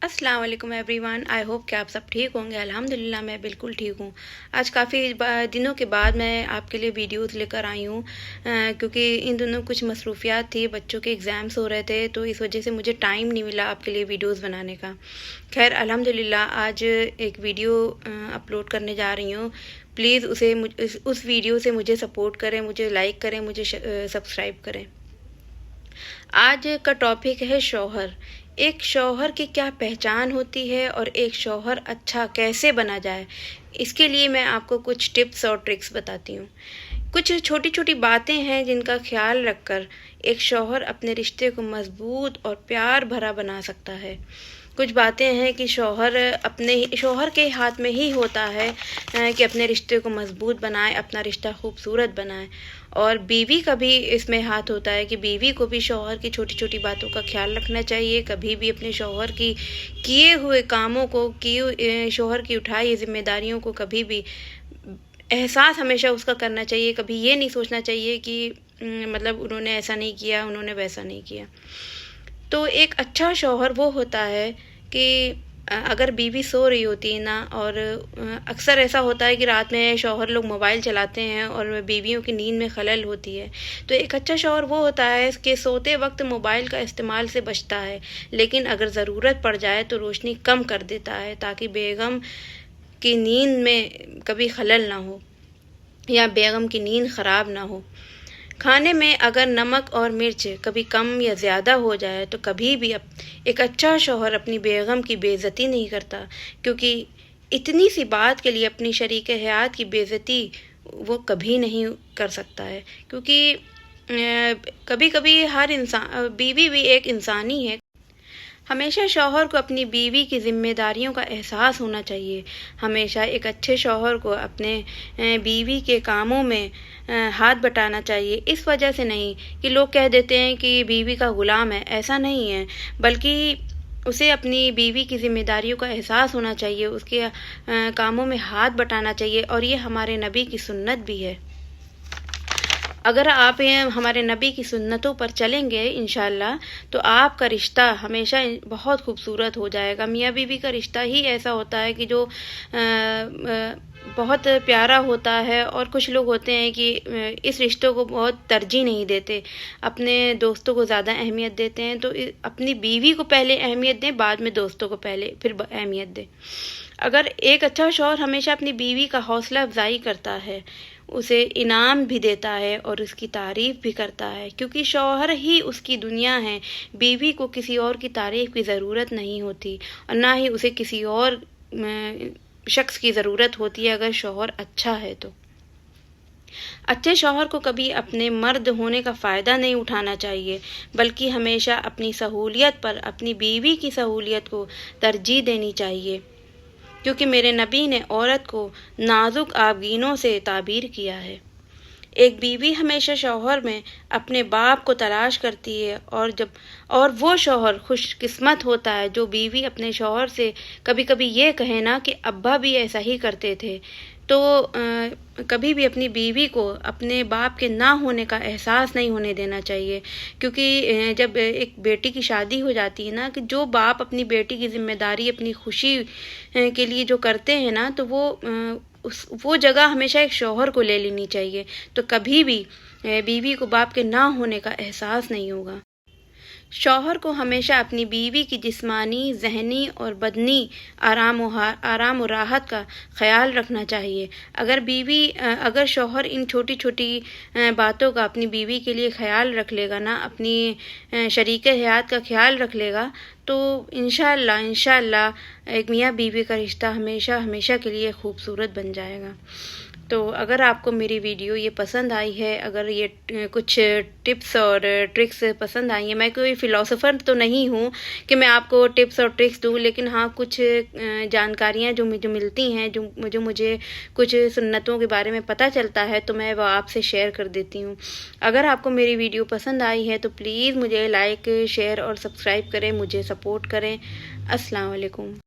السلام علیکم every one, I hope کہ آپ سب ٹھیک ہوں گے۔ الحمدللہ میں بالکل ٹھیک ہوں۔ آج کافی دنوں کے بعد میں آپ کے لیے ویڈیوز لے کر آئی ہوں، کیونکہ ان دنوں کچھ مصروفیات تھی، بچوں کے ایگزامس ہو رہے تھے، تو اس وجہ سے مجھے ٹائم نہیں ملا آپ کے لیے ویڈیوز بنانے کا۔ خیر الحمدللہ آج ایک ویڈیو اپلوڈ کرنے جا رہی ہوں۔ پلیز اس ویڈیو سے مجھے سپورٹ کریں، مجھے لائک کریں، مجھے سبسکرائب کریں۔ آج کا ٹاپک ہے شوہر۔ ایک شوہر کی کیا پہچان ہوتی ہے اور ایک شوہر اچھا کیسے بنا جائے، اس کے لیے میں آپ کو کچھ ٹپس اور ٹرکس بتاتی ہوں۔ کچھ چھوٹی چھوٹی باتیں ہیں جن کا خیال رکھ کر ایک شوہر اپنے رشتے کو مضبوط اور پیار بھرا بنا سکتا ہے۔ کچھ باتیں ہیں کہ شوہر کے ہاتھ میں ہی ہوتا ہے کہ اپنے رشتے کو مضبوط بنائے، اپنا رشتہ خوبصورت بنائے، اور بیوی کا بھی اس میں ہاتھ ہوتا ہے کہ بیوی کو بھی شوہر کی چھوٹی چھوٹی باتوں کا خیال رکھنا چاہیے۔ کبھی بھی اپنے شوہر کی کیے ہوئے کاموں کو، شوہر کی اٹھائی ذمہ داریوں کو کبھی بھی احساس ہمیشہ اس کا کرنا چاہیے۔ کبھی یہ نہیں سوچنا چاہیے کہ مطلب انہوں نے ایسا نہیں کیا، انہوں نے ویسا نہیں کیا۔ تو ایک اچھا شوہر وہ ہوتا ہے کہ اگر بیوی سو رہی ہوتی ہے نا، اور اکثر ایسا ہوتا ہے کہ رات میں شوہر لوگ موبائل چلاتے ہیں اور بیویوں کی نیند میں خلل ہوتی ہے، تو ایک اچھا شوہر وہ ہوتا ہے کہ سوتے وقت موبائل کا استعمال سے بچتا ہے، لیکن اگر ضرورت پڑ جائے تو روشنی کم کر دیتا ہے تاکہ بیگم کی نیند میں کبھی خلل نہ ہو یا بیگم کی نیند خراب نہ ہو۔ کھانے میں اگر نمک اور مرچ کبھی کم یا زیادہ ہو جائے تو کبھی بھی ایک اچھا شوہر اپنی بیگم کی بے عزتی نہیں کرتا، کیونکہ اتنی سی بات کے لیے اپنی شریک حیات کی بے عزتی وہ کبھی نہیں کر سکتا ہے، کیونکہ کبھی کبھی ہر انسان، بیوی بھی ایک انسان ہی ہے۔ ہمیشہ شوہر کو اپنی بیوی کی ذمہ داریوں کا احساس ہونا چاہیے۔ ہمیشہ ایک اچھے شوہر کو اپنے بیوی کے کاموں میں ہاتھ بٹانا چاہیے، اس وجہ سے نہیں کہ لوگ کہہ دیتے ہیں کہ بیوی کا غلام ہے، ایسا نہیں ہے، بلکہ اسے اپنی بیوی کی ذمہ داریوں کا احساس ہونا چاہیے، اس کے کاموں میں ہاتھ بٹانا چاہیے، اور یہ ہمارے نبی کی سنت بھی ہے۔ اگر آپ ہمارے نبی کی سنتوں پر چلیں گے انشاءاللہ تو آپ کا رشتہ ہمیشہ بہت خوبصورت ہو جائے گا۔ میاں بیوی کا رشتہ ہی ایسا ہوتا ہے کہ جو بہت پیارا ہوتا ہے، اور کچھ لوگ ہوتے ہیں کہ اس رشتوں کو بہت ترجیح نہیں دیتے، اپنے دوستوں کو زیادہ اہمیت دیتے ہیں۔ تو اپنی بیوی کو پہلے اہمیت دیں، بعد میں دوستوں کو پھر اہمیت دیں۔ اگر ایک اچھا شوہر ہمیشہ اپنی بیوی کا حوصلہ افزائی کرتا ہے، اسے انعام بھی دیتا ہے اور اس کی تعریف بھی کرتا ہے، کیونکہ شوہر ہی اس کی دنیا ہے، بیوی کو کسی اور کی تعریف کی ضرورت نہیں ہوتی، اور نہ ہی اسے کسی اور شخص کی ضرورت ہوتی ہے اگر شوہر اچھا ہے تو۔ اچھے شوہر کو کبھی اپنے مرد ہونے کا فائدہ نہیں اٹھانا چاہیے، بلکہ ہمیشہ اپنی سہولیت پر اپنی بیوی کی سہولیت کو ترجیح دینی چاہیے، کیونکہ میرے نبی نے عورت کو نازک آبگینوں سے تعبیر کیا ہے۔ ایک بیوی ہمیشہ شوہر میں اپنے باپ کو تلاش کرتی ہے، اور وہ شوہر خوش قسمت ہوتا ہے جو بیوی اپنے شوہر سے کبھی کبھی یہ کہے نا کہ ابا بھی ایسا ہی کرتے تھے۔ تو کبھی بھی اپنی بیوی کو اپنے باپ کے نہ ہونے کا احساس نہیں ہونے دینا چاہیے، کیونکہ جب ایک بیٹی کی شادی ہو جاتی ہے نا، کہ جو باپ اپنی بیٹی کی ذمہ داری اپنی خوشی کے لیے جو کرتے ہیں نا، تو وہ جگہ ہمیشہ ایک شوہر کو لے لینی چاہیے، تو کبھی بھی بیوی کو باپ کے نہ ہونے کا احساس نہیں ہوگا۔ شوہر کو ہمیشہ اپنی بیوی کی جسمانی، ذہنی اور بدنی آرام و راحت کا خیال رکھنا چاہیے۔ اگر شوہر ان چھوٹی چھوٹی باتوں کا اپنی بیوی کے لیے خیال رکھ لے گا نا، اپنی شریک حیات کا خیال رکھ لے گا، تو انشاءاللہ ایک میاں بیوی کا رشتہ ہمیشہ کے لیے خوبصورت بن جائے گا۔ تو اگر آپ کو میری ویڈیو یہ پسند آئی ہے، اگر یہ کچھ ٹپس اور ٹرکس پسند آئی ہیں، میں کوئی فلاسفر تو نہیں ہوں کہ میں آپ کو ٹپس اور ٹرکس دوں، لیکن ہاں کچھ جانکاریاں جو مجھے ملتی ہیں، جو مجھے کچھ سنتوں کے بارے میں پتہ چلتا ہے، تو میں وہ آپ سے شیئر کر دیتی ہوں۔ اگر آپ کو میری ویڈیو پسند آئی ہے تو پلیز مجھے لائک، شیئر اور سبسکرائب کریں، مجھے سپورٹ کریں۔ السلام علیکم۔